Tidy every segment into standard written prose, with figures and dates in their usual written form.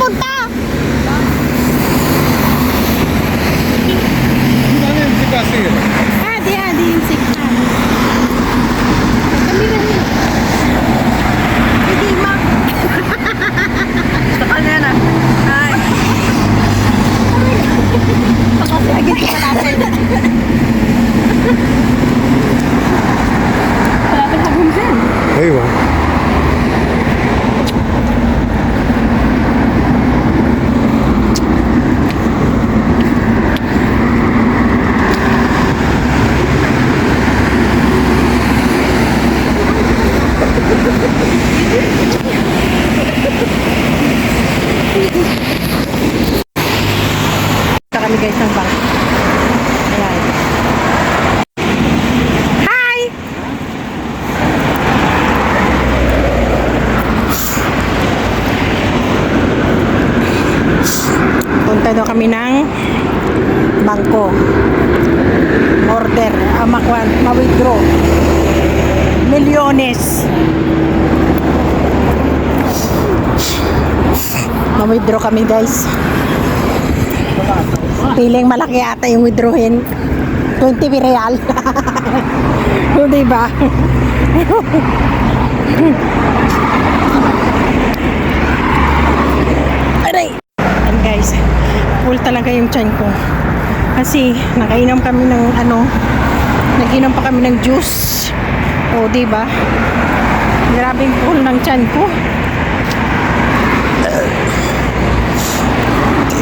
pupunta? Gimana yang dikasih? Di insektan. Kami na yun. Hindi ma. Sa kanya na. Ay. Agad ka natin. Malapit hapon dyan. Ewa. Kami guys ng bangko. Ayan. Hi! Punta daw kami ng bangko. Order. Ma-withdraw. Milyones. Ma-withdraw kami guys. Piling malaki ata yung withdrawin. 20 real. O diba? Aray! And guys, full talaga yung tiyan ko. Kasi nakainom kami ng naginom pa kami ng juice. O diba? Grabing full ng tiyan ko.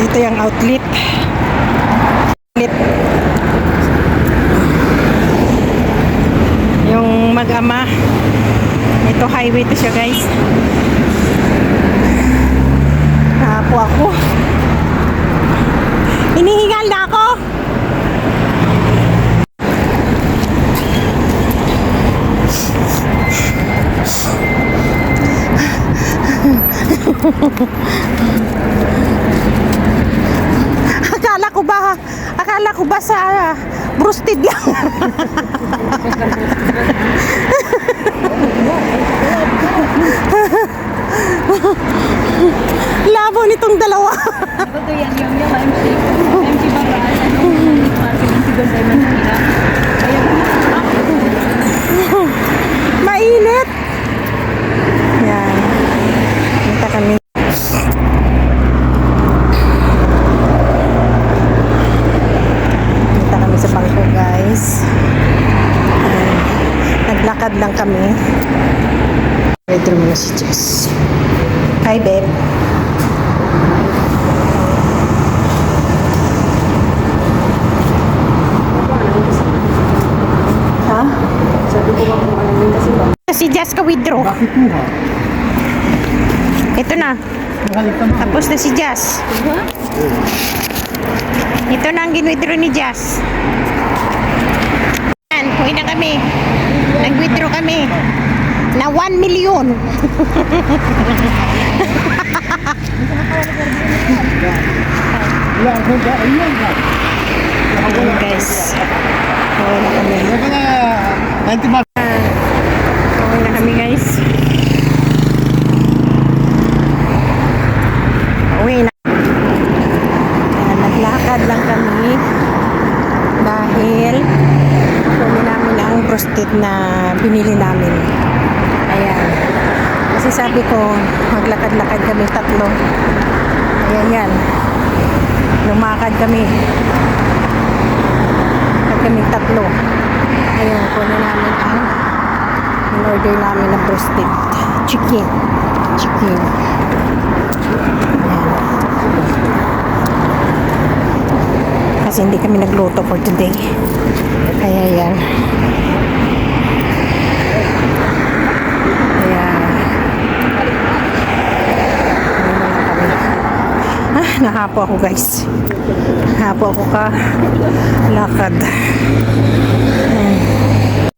Ito yung outlet. Yung mag-ama. Ito highway to siya guys. Napo ako. Hinihingal na ako. Akala ko ba sa brusted lang. Labo nitong dalawa. Ito yan yung MC. MC Baral. Ano? Parang MC Gonday Manila. Mainit. Yan. Punta kami. Punta kami sa bangko guys. Naglakad lang kami. Bedroom na si Jess. Hi babe. Ha? Sabi ko ba kung ano yung kasi ba? Si Jess ka withdraw. Bakit mo ha? Ito na. Tapos na si Jess. Ito na ang gin-withdraw ni Jess. Yan, uwi na kami. Nag-withdraw kami. Na 1 million. Ayan guys. Uwi na kami. Nanti Uwi na kami guys. Uwi na. Ayan, naglakad lang kami dahil kunin namin ang prostate na binili namin. Ayan. Kasi sabi ko, maglakad-lakad kami tatlo. Ayan yan. Lumakad kami. Lakad kami tatlo. Ayun, kunin namin ang in-order namin ng prostate. Chicken. Ayan. Kasi hindi kami nagluto for today. Kaya yan. Nahapo ako guys. Nahapo ako ka lakad.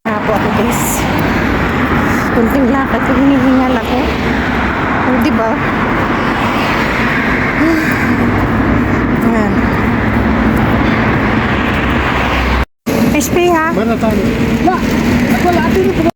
Nahapo ako guys. Kunting lakad kung hinihingal ako. O diba? Ayan. SP ha? Mana tayo? La! Ako lati nito.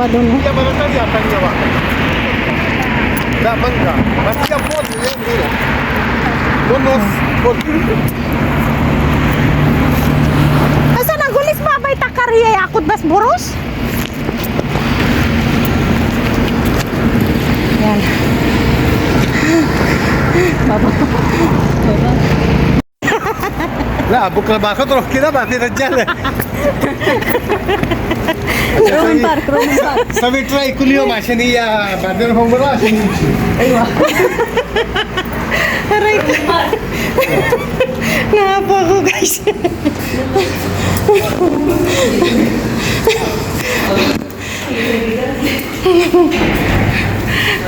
dalawa doon. No? Iya barangkali akan nyawa. Enggak mangga. Masih yang pot ya dulu. Bonus pot. Asa nagulis babay takariya akot bas boros? Yan. Baba. Baba. لا بكره باخذ روح كذا بعدين رجال Roman Park, Roman Park. سوي تراي كل يوم عشان هي بعدين هم مرة عشان يمشي. Aywa. Aray ko. Nahapa ko guys.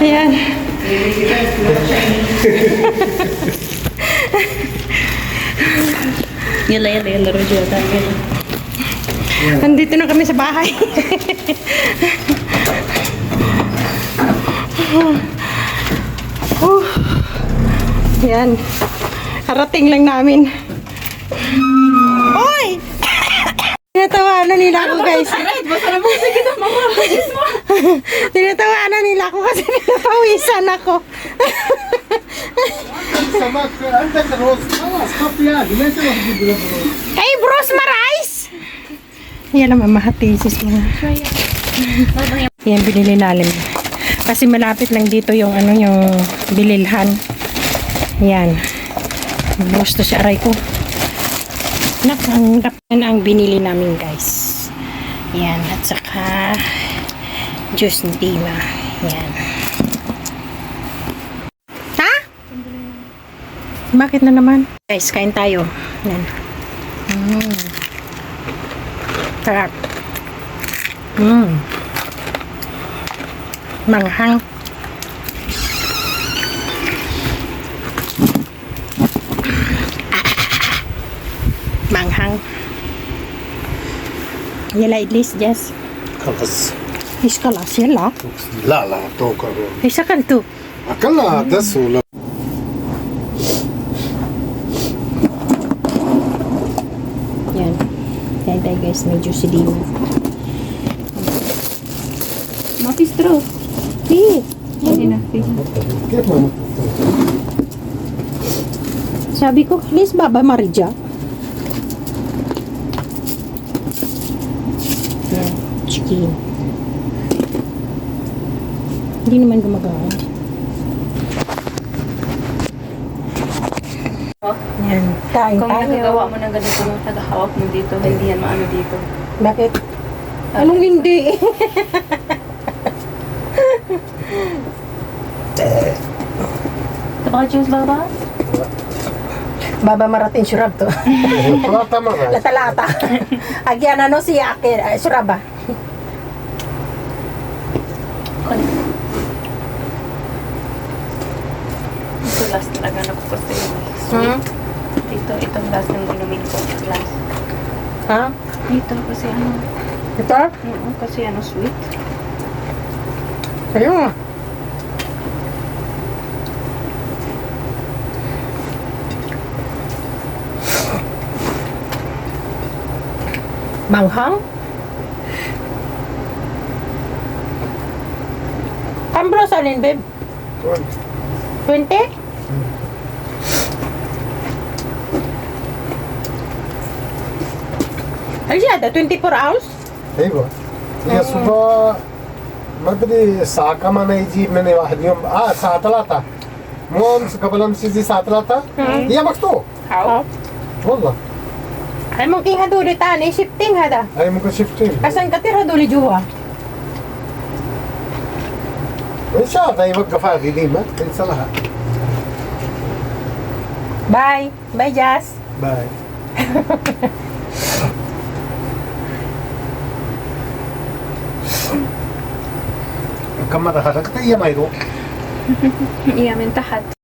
Ayan. Yala, Rojo. Tayo. Nandito na kami sa bahay. Yan. Karating lang namin. Oy! Tinatawanan nila ako guys. Basta na mo sige na mamahis mo. Tinatawanan nila ako kasi pinapawisan ako. سمك عندك الروز خلاص خف يا اخي ليش تروح تجيب له روز؟ Hey, bros, marais! Yan naman, mahatisis mo. Yan, binili namin. Kasi malapit lang dito yung ano, yung bililhan. Yan. Gusto siya, aray ko. Nakanggap na ang binili namin, guys. Yan, at saka juice ni Dima. Yan. Ha? Bakit na naman? Guys, kain tayo. Yan. Sarap. Manghang. Manghang. Yala idlis, Jess. خلاص Is kalas, yala. لا لا توكل Isa kanto. اكلها دس ولا Yan. Yan tayo guys, may juicy din. Mati straw. Eh, Hindi na. كيف ما sabi ko, please Baba Marija. Yan, chicken. Hindi naman gumagawa. Yan, kain Kung tayo. nagagawa mo ng ganito, naghahawak mo dito, hindi yan maano dito. Bakit? Anong hindi? Ito ba juice ba? Baba Maratin surab to. ثلاثة مرات Lata-lata. Agyan ano si Akin, suraba. Ito last talaga na ko kasi sweet. Dito, itong last ng inumin ko. Last. Ha? Dito kasi ano, Ito? kasi ano sweet. Ayun. Manghang? Kambro salin, babe? 20? زيادة 24 ounce؟ ايوه هي صبح ما ادري الساعة كم انا يجي من واحد يوم الساعة 3 مو امس قبل امس يجي الساعة 3 هي مكتوب Oo. والله Ay mungkin haduli tani, shifting hada. هاي ممكن شفتين Asan katir haduli juwa? ان شاء الله يوقف هذه ديما تنسى لها Bye. Bye, Jazz. باي كم مرة خرجت هي ما يروح Iya, min tahat.